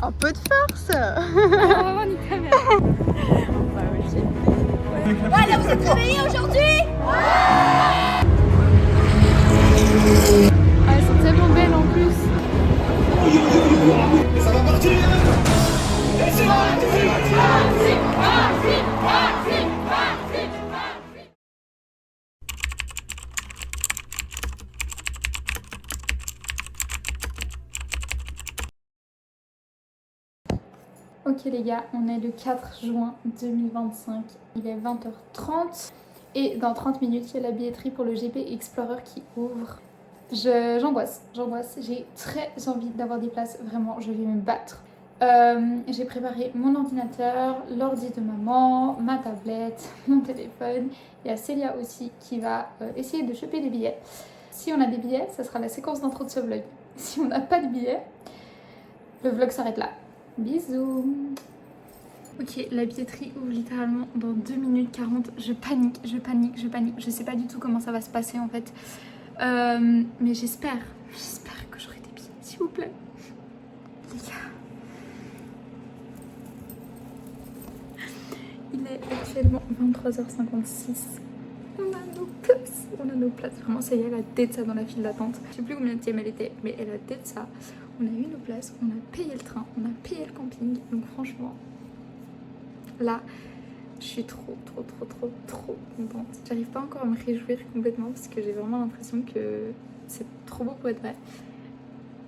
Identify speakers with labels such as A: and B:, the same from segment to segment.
A: Un peu de force.
B: Vraiment, nique ta mère.
C: Ouais, là, vous êtes réveillés aujourd'hui?
B: Ah, elles sont tellement belles en plus.
D: Ça va partir.
B: Ok les gars, on est le 4 juin 2025, il est 20h30 et dans 30 minutes il y a la billetterie pour le GP Explorer qui ouvre. J'angoisse, j'ai très envie d'avoir des places, vraiment je vais me battre. J'ai préparé mon ordinateur, l'ordi de maman, ma tablette, mon téléphone. Il y a Célia aussi qui va essayer de choper des billets. Si on a des billets, ça sera la séquence d'intro de ce vlog. Si on n'a pas de billets, le vlog s'arrête là. Bisous. Ok, la billetterie ouvre littéralement dans 2 minutes 40. Je panique. Je sais pas du tout comment ça va se passer en fait. Mais j'espère que j'aurai des billets, s'il vous plaît. Les gars. Il est actuellement 23h56. On a nos places. Vraiment, ça y est, elle a tête ça dans la file d'attente. Je sais plus combien de tième elle était, mais elle a tête ça. On a eu nos places, on a payé le train, on a payé le camping. Donc franchement, là, je suis trop contente. J'arrive pas encore à me réjouir complètement parce que j'ai vraiment l'impression que c'est trop beau pour être vrai.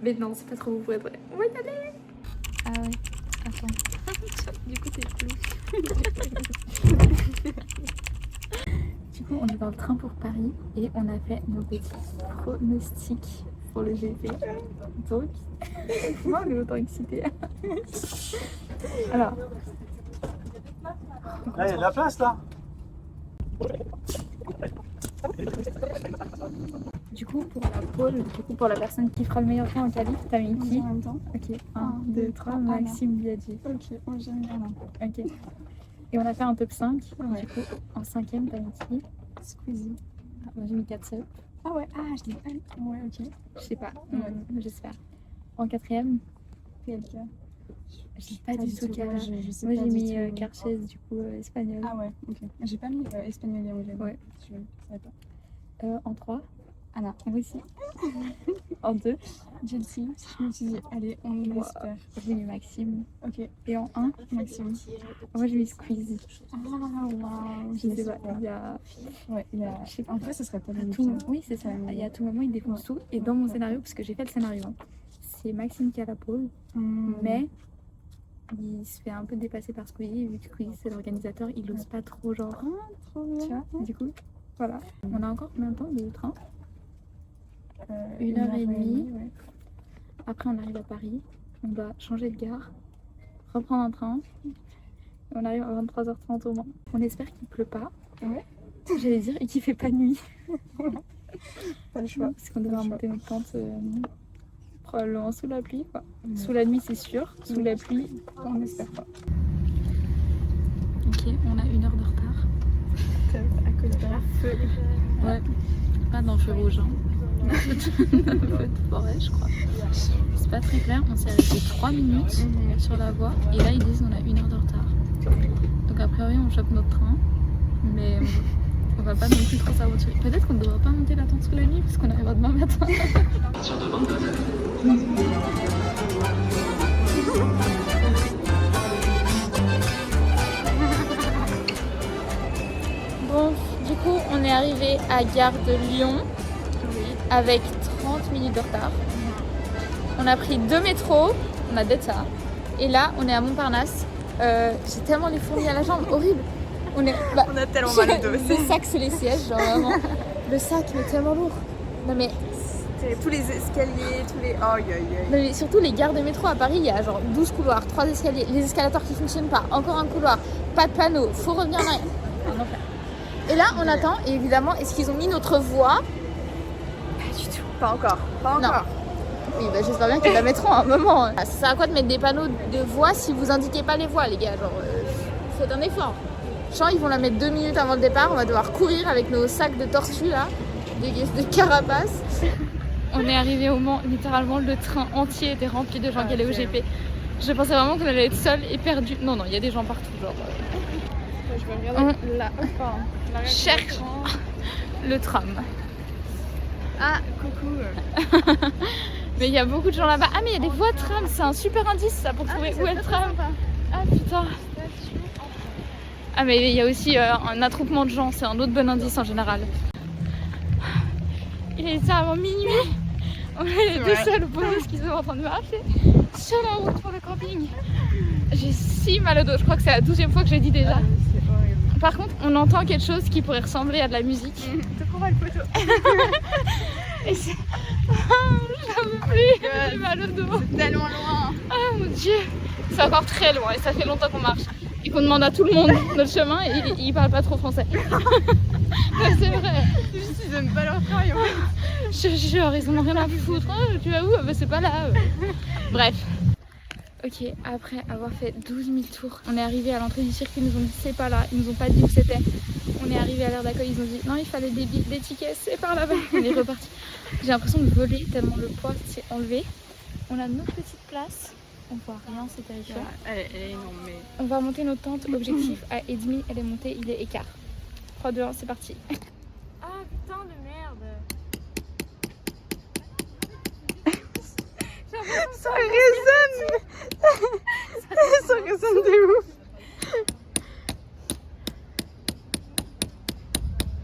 B: Mais non, c'est pas trop beau pour être vrai. On va y aller. Ah ouais, attends. Du coup, t'es flou. Du coup, on est dans le train pour Paris et on a fait nos petits pronostics pour le GP. Donc, moi, on est autant excitée. Alors,
D: Là, il y a de la place là.
B: du coup, pour la pole, pour la personne qui fera le meilleur temps en qualif, t'as mis qui?
A: En même temps.
B: Ok, 1, 2, 3, Maxime Biaggi.
A: Ok, moi j'aime bien là.
B: Ok. Et on a fait un top 5.
A: Ouais.
B: Du coup, en 5ème, t'as mis qui?
A: Squeezie.
B: Ah, moi j'ai mis 4 seul.
A: Ah ouais, je l'ai pas lu. Ouais, ok.
B: Je sais pas,
A: Ouais.
B: j'espère. En 4ème,
A: PLK.
B: j'ai pas du tout calé.
A: Je sais
B: Moi
A: pas
B: j'ai
A: du
B: mis
A: tout.
B: Carchez, du coup, espagnol.
A: Ah ouais, ok. J'ai pas mis espagnol et anglais.
B: Ouais.
A: Je savais pas.
B: En 3,
A: Anna.
B: moi aussi. En 2,
A: Chelsea. Je me suis dit, allez, on l'espère.
B: j'ai mis Maxime.
A: Ok,
B: Et en 1,
A: Maxime.
B: moi j'ai mis Squeezie.
A: Ah waouh.
B: Je sais pas, il y a...
A: Ouais,
B: Je sais pas.
A: En vrai, ça serait pas
B: à
A: mal.
B: tout... Oui, c'est ça. Il y a tout moment, il défonce tout. Et dans mon scénario, parce que j'ai fait le scénario, hein, c'est Maxime qui a la pole, mais il se fait un peu dépasser par Squeezie. Vu que Squeezie c'est l'organisateur, il ose pas trop, genre.
A: Trop
B: Tu
A: bien.
B: vois, du coup, voilà. On a encore combien de temps de train?
A: 1
B: heure et demie.
A: Ouais.
B: Après, on arrive à Paris. On doit changer de gare, reprendre un train. Et on arrive à 23h30 au Mans. On espère qu'il pleut pas.
A: Ouais.
B: J'allais dire, et qu'il fait pas nuit.
A: Pas le choix.
B: Parce qu'on devrait
A: Pas le
B: remonter notre pente probablement sous la pluie, quoi.
A: Ouais.
B: Sous la nuit, c'est sûr. Sous la pluie,
A: On espère pas.
B: ok, on a 1 heure de retard.
A: À cause de la feu.
B: Ouais, pas dans le feu rouge, hein. Dans le feu de forêt, je crois. C'est pas très clair, on s'est arrêté 3 minutes sur la voie et là ils disent on a 1 heure de retard. Donc a priori on chope notre train, mais on va pas non plus trop s'aventurer. Peut-être qu'on ne devrait pas monter la tente sous la nuit parce qu'on arrivera demain matin. Bon, du coup on est arrivé à Gare de Lyon avec 30 minutes de retard. On a pris 2 métros, on a d'être ça. Et là, on est à Montparnasse. J'ai tellement les fourmis à la jambe, horrible. On
A: a tellement mal au dos.
B: Le sac, c'est les sièges, genre vraiment. Le sac, il est tellement lourd. Non mais,
A: Tous les escaliers, tous les... Oh,
B: mais surtout les gares de métro à Paris, il y a genre 12 couloirs, 3 escaliers, les escalators qui fonctionnent pas, encore un couloir, pas de panneau, faut revenir en arrière. Un enfer. Et là, on attend, et évidemment, est-ce qu'ils ont mis notre voie? Pas du tout.
A: Pas encore. Pas
B: Non.
A: encore.
B: Oui, bah j'espère bien qu'ils la mettront à un moment. Ça sert à quoi de mettre des panneaux de voie si vous indiquez pas les voies, les gars? Genre, faites un effort. Genre, ils vont la mettre 2 minutes avant le départ. On va devoir courir avec nos sacs de tortues là, de carapace. On est arrivé au Mans, littéralement le train entier était rempli de gens qui allaient au GP. Je pensais vraiment qu'on allait être seul et perdu. Non, non, il y a des gens partout. Genre,
A: Je vais regarder là.
B: cherche le tram.
A: Ah, coucou.
B: Mais il y a beaucoup de gens là-bas. Ah, mais il y a des voies de tram. C'est un super indice ça pour trouver où est le tram. Ah putain. Ah, mais il y a aussi un attroupement de gens. C'est un autre bon indice en général. Il est littéralement minuit. On est les deux seuls bonus qui sont en train de marcher sur la route pour le camping. J'ai si mal au dos. Je crois que c'est la 12e fois que je l'ai dit déjà.
A: C'est horrible.
B: Par contre, on entend quelque chose qui pourrait ressembler à de la musique.
A: Te prends une photo.
B: Et c'est... J'en peux plus, j'ai mal au dos.
A: C'est tellement loin.
B: Ah mon dieu. C'est encore très loin et ça fait longtemps qu'on marche. Et qu'on demande à tout le monde notre chemin et ils parlent pas trop français. Ouais, c'est vrai.
A: Juste ils aiment pas leur travail.
B: Je jure, ils en ont rien à foutre. Oh, tu vas où? Bah, c'est pas là. Bref. Ok, après avoir fait 12 000 tours, on est arrivé à l'entrée du cirque. Ils nous ont dit c'est pas là. Ils nous ont pas dit où c'était. On est arrivé à l'aire d'accueil. Ils ont dit non, il fallait des tickets. C'est par là-bas. On est reparti. J'ai l'impression de voler tellement le poids s'est enlevé. On a notre petite place. On voit rien, c'est terrifiant.
A: Elle est énorme, mais.
B: On va monter nos tentes. Objectif à Edmi. Elle est montée, il est écart. 3, 2, 1, c'est parti.
C: Ah putain de merde.
A: Ça résonne. Ça résonne de ouf.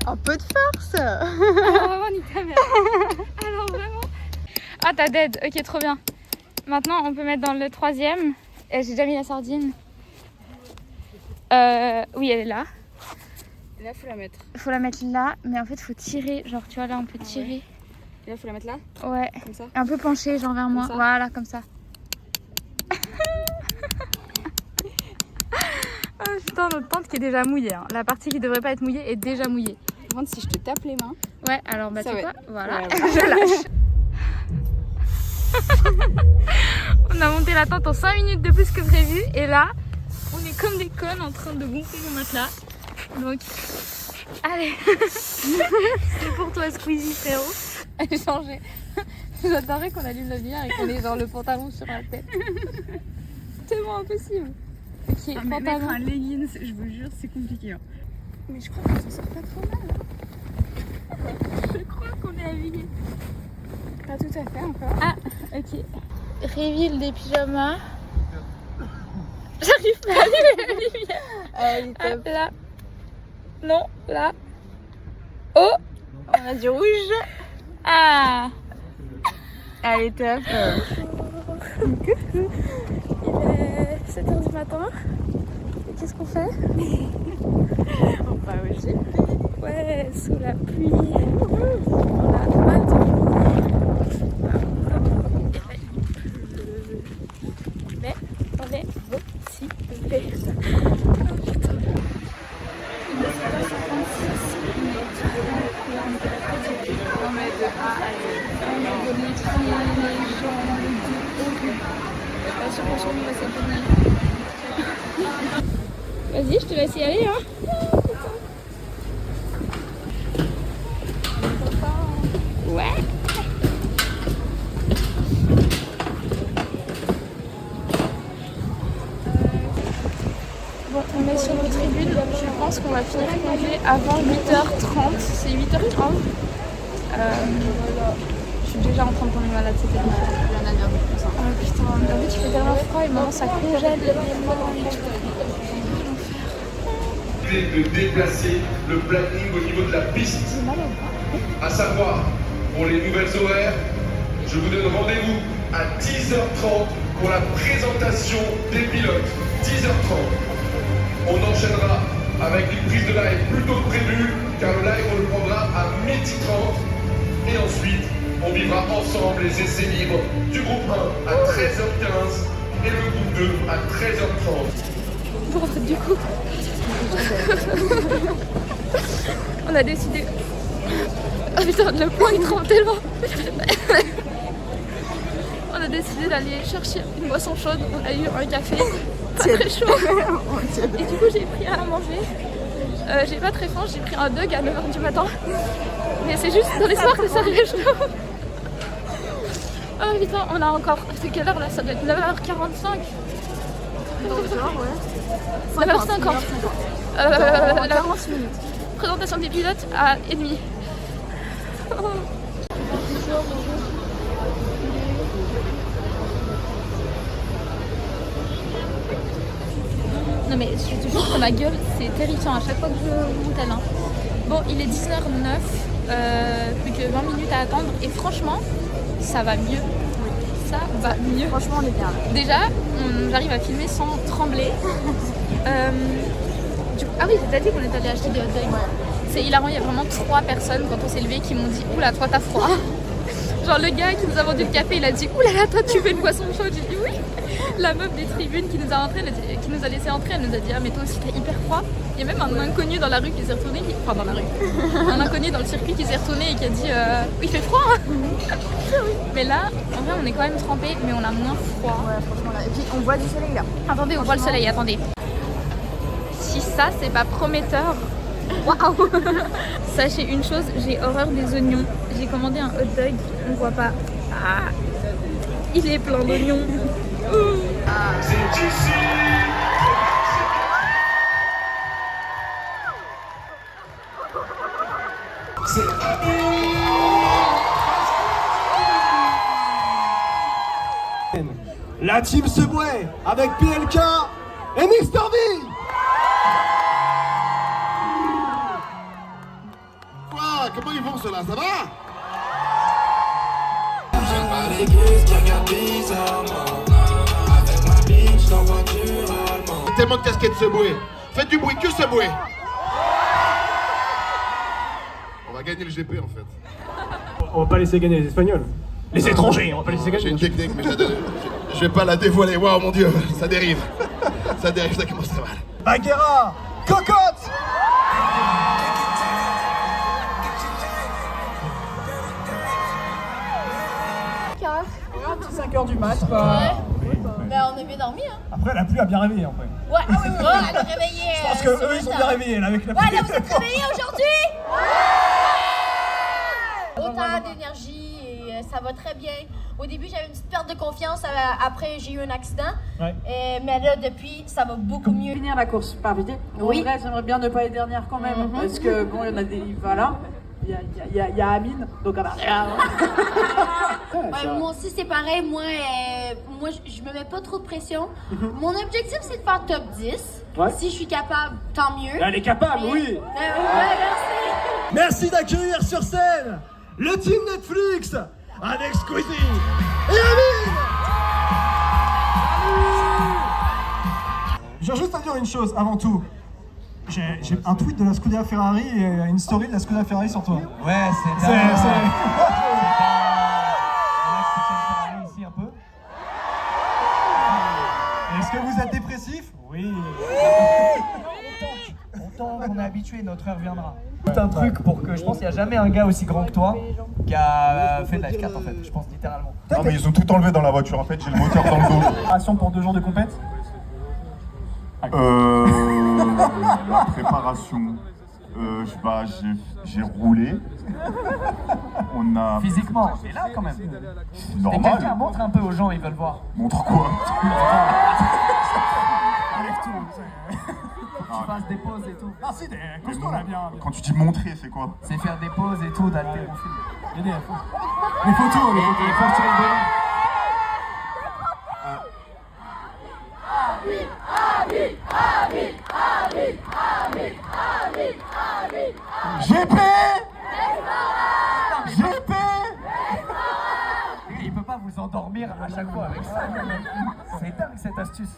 A: Un peu de force.
B: Alors vraiment, nique ta mère. Alors vraiment. Ah, t'as dead. Ok, trop bien. Maintenant, on peut mettre dans le 3e. J'ai déjà mis la sardine. Oui, elle est là.
A: Et là, faut la mettre.
B: Faut la mettre là, mais en fait, faut tirer. Genre, tu vois, là, on peut tirer.
A: Et là, faut la mettre là.
B: Ouais.
A: Comme ça.
B: Un peu penché, genre vers moi.
A: ça.
B: Voilà, comme ça. Oh putain, notre tente qui est déjà mouillée. Hein. La partie qui devrait pas être mouillée est déjà mouillée.
A: Par contre, si je te tape les mains.
B: Ouais, alors bah
A: Ça
B: tu sais
A: va
B: quoi, voilà,
A: Ouais,
B: je lâche. On a monté la tente en 5 minutes de plus que prévu et là, on est comme des connes en train de gonfler nos matelas. Donc, allez, c'est pour toi Squeezie frérot. Allez, changer. J'adorerais qu'on allume la lumière et qu'on ait genre le pantalon sur la tête. Tellement impossible. Ok,
A: Ah, mais mettre
B: pantalon.
A: un leggings, je vous jure, c'est compliqué. Hein. Mais je crois qu'on s'en sort pas trop mal. Hein.
B: Je crois qu'on est habillés.
A: Pas tout à fait encore.
B: Ah, ok. Reveal des pyjamas. J'arrive pas à allumer la lumière.
A: Allez,
B: Ah,
A: top.
B: là. Non, là. Oh,
A: On a du rouge.
B: ah.
A: Allez, top.
B: Il est 7h du matin. Et qu'est-ce qu'on fait?
A: On va au GP.
B: Ouais, sous la pluie. On a mal dormi. Mais on est motivés. Oh putain. Il est 7h56.
A: On met de A à Z.
B: On est de les pieds, les jambes, les dos, horrible. La suspension va s'abonner. Vas-y, je te laisse y aller, hein. Ouais. Bon, on est sur nos tribunes. Je pense qu'on va finir congé avant 8h30. C'est 8h30. Je suis déjà en train de tomber malade, c'était bien. Oh putain, en fait il fait tellement froid et maintenant ça congèle.
D: De déplacer le planning au niveau de la piste. À savoir, pour les nouvelles horaires, je vous donne rendez-vous à 10h30 pour la présentation des pilotes. 10h30. On enchaînera avec une prise de live plus tôt que prévu, car le live on le prendra à 12h30. Et ensuite, on vivra ensemble les essais libres du groupe 1 à 13h15 et le groupe 2 à 13h30.
B: Bon, du coup, on a décidé. Oh putain, le poing il tremble tellement. On a décidé d'aller chercher une boisson chaude. On a eu un café pas très chaud. Et du coup, j'ai pris à manger. J'ai pas très faim, j'ai pris un dog à 9h du matin. Mais c'est juste dans l'espoir que ça réchauffe. Oh putain, on a encore... C'est quelle heure là? Ça doit être 9h45.
A: Dans le genre, ouais.
B: 9h50.
A: 40 minutes.
B: Présentation des pilotes à 1h30. Non mais je te jure que ma gueule c'est terrifiant à chaque fois que je monte à l'un. Bon, il est 10h09, plus que 20 minutes à attendre et franchement ça va mieux. Ça va mieux.
A: Franchement, on est bien là.
B: Déjà, j'arrive à filmer sans trembler. Ah oui, j'ai déjà dit qu'on est allé acheter des hot dogs.
A: Ouais.
B: C'est hilarant, il y a vraiment 3 personnes quand on s'est levé qui m'ont dit oula, toi t'as froid. Genre le gars qui nous a vendu le café, il a dit oulala, toi tu veux une boisson chaude? J'ai dit oui. La meuf des tribunes qui nous a laissé entrer, elle nous a dit ah mais toi aussi t'as hyper froid. Il y a même un inconnu dans la rue qui s'est retourné, enfin dans la rue, un inconnu dans le circuit qui s'est retourné et qui a dit oui, il fait froid hein. Mais là, en vrai on est quand même trempés, mais on a moins froid.
A: Ouais, franchement là. Et puis on voit du soleil là.
B: Attendez, on voit le soleil, attendez. Si ça c'est pas prometteur, waouh. Sachez une chose, j'ai horreur des oignons. J'ai commandé un hot dog, on voit pas. Ah, il est plein d'oignons.
D: C'est ici.
E: La team Subway avec PLK et Mr V.
F: Quoi? Comment ils vont ceux-là? Ça va? Tellement de casquettes Subway. Faites du bruit, que Subway. On va gagner le GP en fait.
E: On va pas laisser gagner les Espagnols. Les étrangers, on va pas laisser
F: J'ai
E: gagner.
F: une technique, mais je vais pas la dévoiler. Waouh, mon Dieu, ça dérive. Ça dérive, ça commence très mal.
E: Baguera, cocotte.
G: Un petit 5h du mat, quoi.
C: Ben, on a bien dormi, hein.
E: Après, la pluie a bien réveillé en fait.
C: Ouais, ah oui, elle est réveillée.
E: Je pense qu'eux ils sont bien réveillés là avec la pluie.
C: Ouais, là, vous êtes réveillés aujourd'hui? Autant d'énergie et ça va très bien. Au début, j'avais une petite perte de confiance. Après, j'ai eu un accident.
E: Ouais.
C: Mais là, depuis, ça va beaucoup mieux.
G: Finir la course par vite.
C: Oui.
G: En vrai, j'aimerais bien ne pas être dernière quand même. Parce que, bon, il y en a des. Voilà. Il y a Amine, donc on va rien.
C: Ouais, moi aussi, c'est pareil. Moi, je me mets pas trop de pression. Mon objectif, c'est de faire top 10.
E: Ouais.
C: Si je suis capable, tant mieux.
E: Elle est capable,
C: Mais-
E: oui.
C: Ouais, merci.
E: Merci d'accueillir sur scène le team Netflix avec Squeezie et Amine. J'ai juste à dire une chose avant tout. J'ai un tweet de la Scuderia Ferrari et une story de la Scuderia Ferrari sur toi.
H: Ouais, c'est
E: C'est...
H: dingue.
E: ici un peu. Est-ce que vous êtes dépressif? Oui.
H: Longtemps qu'on est habitué, notre heure viendra. Tout un truc pour que je pense qu'il n'y a jamais un gars aussi grand que toi qui a fait de la F4 en fait, je pense littéralement.
F: Non, mais ils ont tout enlevé dans la voiture. En fait, j'ai le moteur dans le dos.
E: Préparation pour 2 jours de compète?
F: La préparation. J'ai roulé. On a.
H: Physiquement, c'est là quand même. Et
F: Normal.
H: quelqu'un montre un peu aux gens, ils veulent voir.
F: Montre quoi?
H: Tu fasses des pauses et tout.
E: Ah si, costaud là, bien.
F: Quand tu dis montrer, c'est quoi?
H: C'est faire des pauses et tout, d'haltérophilie.
E: Les photos, les
H: Et faut tirer le bonhomme.
F: GP! GP!
H: Il peut pas vous endormir à chaque fois avec ça. C'est dingue cette astuce.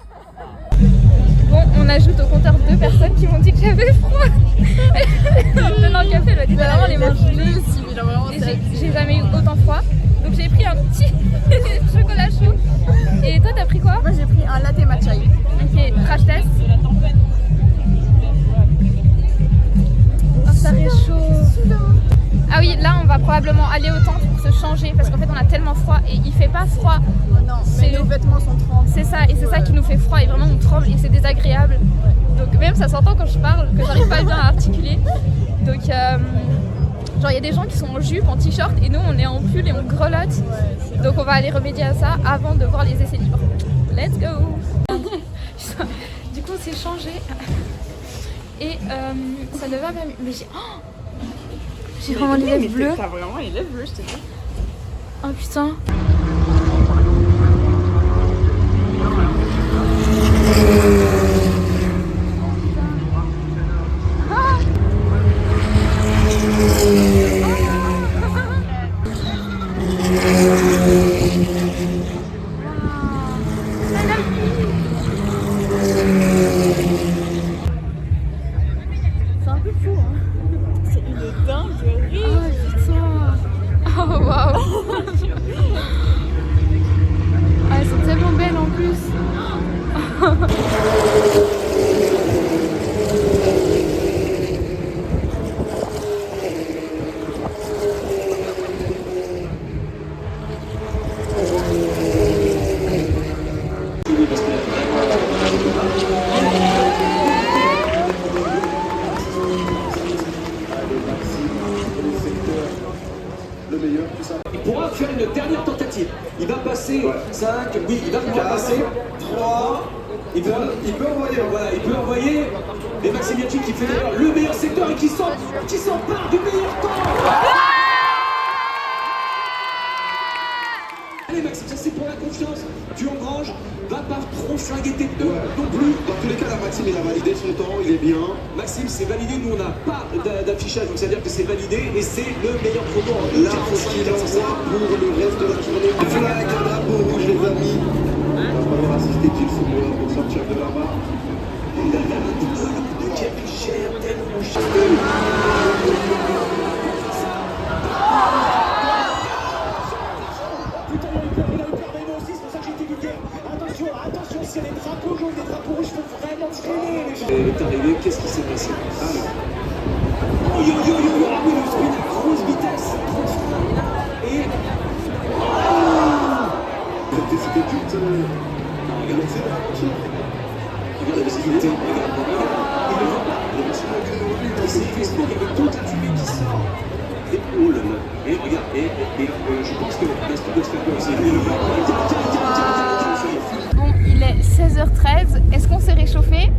B: Bon, on ajoute au compteur 2 personnes qui m'ont dit que j'avais froid. En prenant le café, elle m'a dit t'as vraiment les mains gelées. Et j'ai jamais eu autant froid. Donc j'ai pris un petit chocolat chaud. Et toi t'as pris quoi?
A: Moi j'ai pris un latte matcha.
B: Ok, crash test. Oh, ça réchauffe. Ah oui, là on va probablement aller au temple pour se changer parce qu'en fait on a tellement froid et il fait pas froid.
A: Oh non, mais nos vêtements sont trempés.
B: C'est ça, et c'est ça qui nous fait froid et vraiment on tremble et c'est désagréable. Donc même ça s'entend quand je parle que j'arrive pas bien à articuler. Donc Genre il y a des gens qui sont en jupe, en t-shirt et nous on est en pull et on grelotte. Donc on va aller remédier à ça avant de voir les essais libres. Let's go. Du coup on s'est changé et ça devait pas mieux. Mais j'ai vraiment les lèvres bleues.
A: T'as vraiment les lèvres bleues, je te dis.
B: Oh putain.
A: C'est un peu fou, hein. C'est une dinguerie.
B: Oh putain. Oh waouh. Ah, elles sont tellement belles en plus.
I: Il pourra faire une dernière tentative. Il va passer 5, oui, il va pouvoir passer 3. Il peut envoyer, voilà, il peut envoyer. Et Maxime Biaggi qui fait d'ailleurs le meilleur secteur et qui s'empare du meilleur temps. Allez Maxime, ça c'est pour la confiance. Tu engranges, va pas trop flinguer tes pneus non plus.
F: Dans tous les cas, là, Maxime, il a validé son temps, il est bien.
I: Maxime, c'est validé, nous on n'a pas d'affichage, donc ça veut dire que c'est validé et c'est le meilleur chrono en
F: Là, faut qu'il envoie pour le reste de la journée. Le flag, un drapeau rouge, les amis. On va falloir assister Gilles Soumoulin pour sortir de là-bas.
I: Quel cher, tellement cher.
J: Attention, s'il y a des drapeaux jaunes, des drapeaux rouges, il faut vraiment freiner les gens.
I: Elle est arrivée, qu'est-ce qui s'est passé? Oh yo yo yo yo, ah oui, le sprint à grosse vitesse, trop de frein. Et...
F: C'était toute...
I: Regarde la visibilité, regarde. Il ne voit pas. Il s'est fait sport, il y avait toute la fumée qui sort. Et oh là là. Et regarde, et je pense que la speed doit se faire peur aussi.
B: Bon, il est 16h13. Est-ce qu'on s'est réchauffé?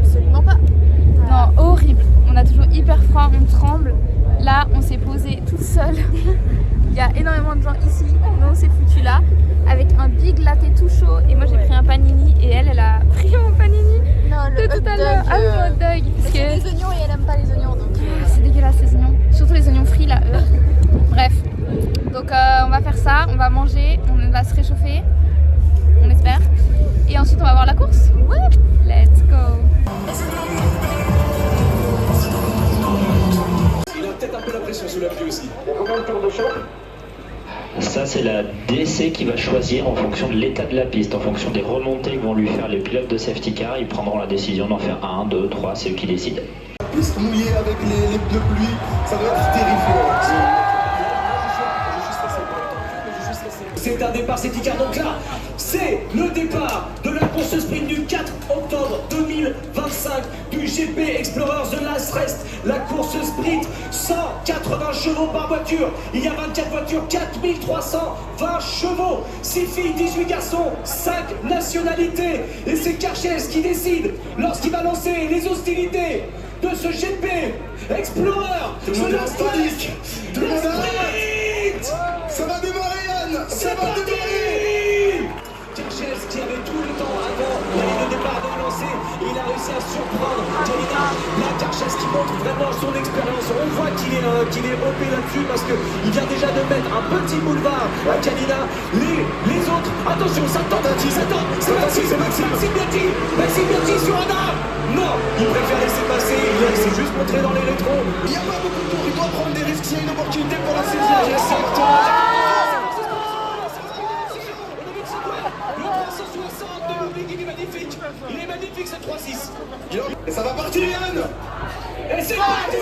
A: Absolument pas.
B: Non, horrible. On a toujours hyper froid, on tremble. Là, on s'est posé toute seule. Il y a énormément de gens ici. Nous, on s'est foutu là avec un big latte tout chaud. Et moi, j'ai pris un panini et elle a pris mon panini
A: Non,
B: de tout à l'heure. Ah, le hot dog. Parce
A: C'est
B: que
A: des oignons et elle aime pas les oignons donc.
B: c'est dégueulasse les oignons. Surtout les oignons frits là. Bref. Donc, on va faire ça. On va manger. On va se réchauffer. On espère. Et ensuite, on va voir la course. Ouais. Let's go.
I: Il a peut-être un peu la pression sous la pluie aussi.
K: Ça, c'est la DC qui va choisir en fonction de l'état de la piste, en fonction des remontées que vont lui faire les pilotes de safety car. Ils prendront la décision d'en faire 1, 2, 3, c'est eux qui décident.
F: La piste mouillée avec les pneus pluie, ça doit être terrifiant.
I: C'est un départ safety car, donc là, c'est le départ de la course sprint du 4 octobre 2025 du GP Explorer The Last Rest. La course sprint, 180 chevaux par voiture. Il y a 24 voitures, 4320 chevaux. 6 filles, 18 garçons, 5 nationalités. Et c'est Karchez qui décide lorsqu'il va lancer les hostilités de ce GP Explorer The Last Rest. Le sprint.
F: Ça va démarrer, Yann.
I: C'est parti. Karchez qui avait tout le temps avant la ligne de départ de lancer, il a réussi à surprendre Janina. Là, Karchez qui montre vraiment son expérience. On voit qu'il est OP là-dessus parce qu'il vient déjà de mettre un petit boulevard à Janina. Les autres, attention, ça tente, c'est Maxime Biaggi sur un arbre. Non, il préfère laisser passer, il s'est juste montré dans les rétros.
F: Il n'y a pas beaucoup de tours, il doit prendre des risques, il y a une opportunité pour la saisir. Exactement.
I: Il est magnifique ce 3-6.
F: Et ça va partir, Yann.
I: Et c'est parti.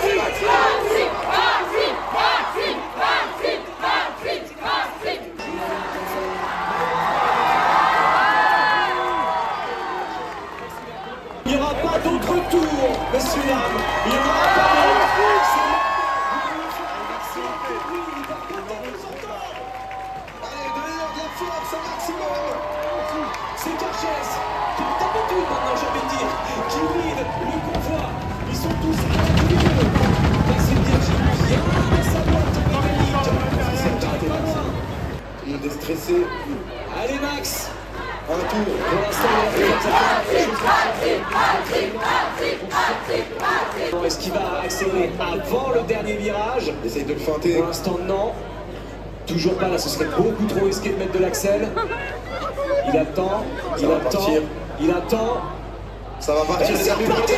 I: Il n'y aura pas d'autre tour, messieurs dames. Il n'y aura pas d'autre. qui lead le convoi. Ils sont tous à la milieu. Maxime Biaggi bien dans sa boîte mécanique. C'est pas loin.
F: Tout le monde est stressé.
I: Allez Max.
F: Un tour.
I: Pour l'instant, est-ce qu'il va accélérer avant le dernier virage?
F: Essaye de le feinter.
I: Pour l'instant, non. Toujours pas, là, ce serait beaucoup trop risqué de mettre de l'axel. Il attend, il attend, il attend.
F: Ça va partir.
I: Et c'est reparti.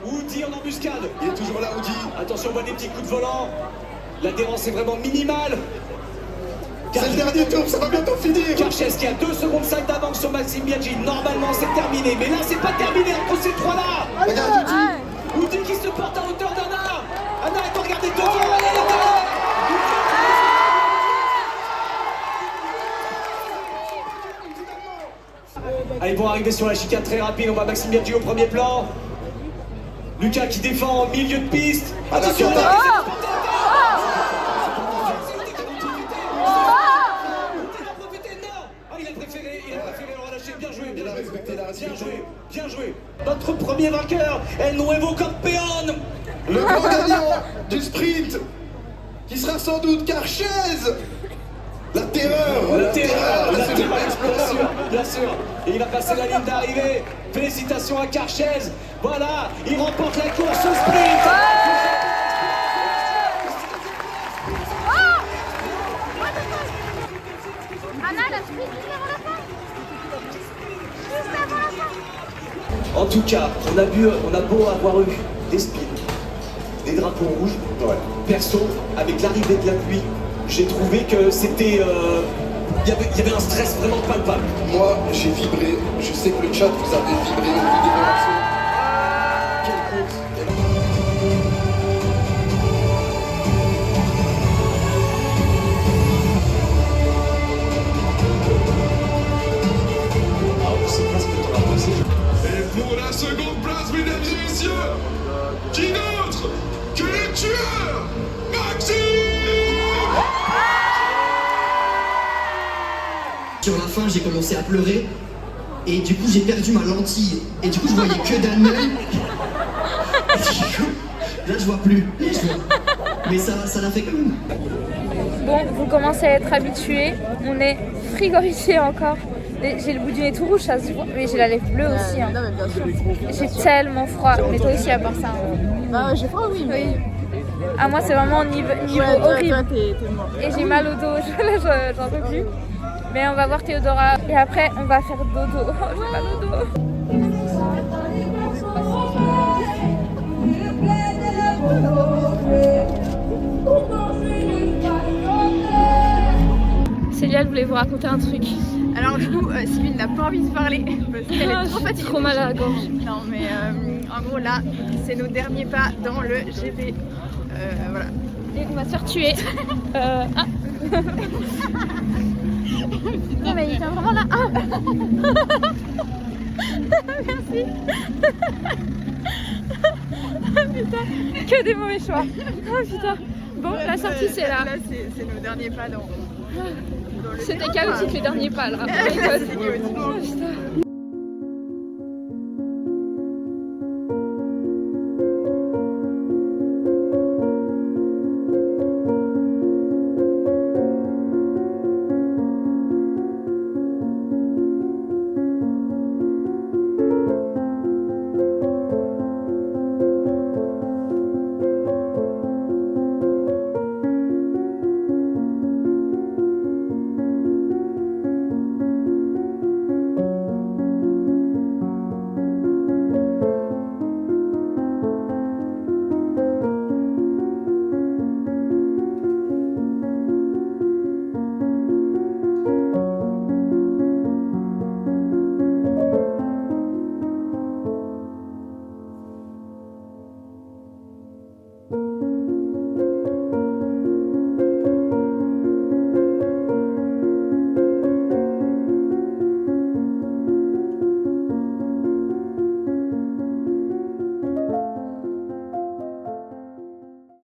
I: Woody en embuscade.
F: Il est toujours là, Woody.
I: Attention, on voit des petits coups de volant. L'adhérence est vraiment minimale.
F: C'est le dernier tour, ça va bientôt finir.
I: Karchez qui a 2 secondes 5 d'avance sur Maxime Biaggi. Normalement, c'est terminé. Mais là, c'est pas terminé entre ces trois-là.
F: Regarde, Woody.
I: Woody qui se porte à hauteur d'Anna. Anna est regardée devant. Elle est là. Allez, pour arriver sur la chicane très rapide, on voit Maxime Biaggi au premier plan. Lucas qui défend en milieu de piste. Attention, il a préféré le relâcher. Bien joué, bien joué. Notre premier vainqueur, El Nuevo Campeón.
F: Le grand gagnant du sprint, qui sera sans doute Karchez. La terreur,
I: bien sûr. Et il va passer la ligne d'arrivée. Félicitations à Karchez. Voilà, il remporte la course au sprint.
C: Anna, la sprint juste avant la fin. Juste avant la fin.
I: En tout cas, on a beau avoir eu des spins, des drapeaux rouges. Perso, avec l'arrivée de la pluie, j'ai trouvé que c'était... Il y avait un stress vraiment palpable.
F: Moi, j'ai vibré. Je sais que le chat, vous avez vibré au vu des morceaux.
D: Et pour la seconde place, mesdames et messieurs, qui d'autre que le tueur Maxime.
L: Sur la fin, j'ai commencé à pleurer et du coup j'ai perdu ma lentille et du coup je voyais que d'un œil. Là je vois plus, mais ça l'a fait quand même.
B: Bon, vous commencez à être habitués, on est frigorifiés encore. J'ai le bout du nez tout rouge, ça se voit, mais j'ai la lèvre bleue aussi. Hein.
A: Non, mais bien sûr.
B: J'ai tellement froid, mais toi aussi à part ça.
A: Bah ouais, j'ai froid, oui. Mais...
B: Ah, moi c'est vraiment niveau
A: ouais,
B: horrible.
A: Toi, t'es mort.
B: Et j'ai mal au dos, j'en peux plus. Mais on va voir Théodora et après on va faire dodo. Oh, j'ai mal au dos. Célia, elle voulait vous raconter un truc.
A: Alors du coup, Sylvie n'a pas envie de parler parce qu'elle est trop fatiguée.
B: Trop mal à la gorge.
A: Non mais en gros là, c'est nos derniers pas dans le GP. Voilà.
B: Et on va se faire tuer. Ah. Non mais il vient vraiment là. Ah. Merci. Putain, que des mauvais choix. Oh putain. Bon, la sortie c'est là.
A: Là c'est nos derniers pas dans le
B: C'était chaotique les derniers pas là.
A: C'était chaotique.
B: Oh putain. Bye.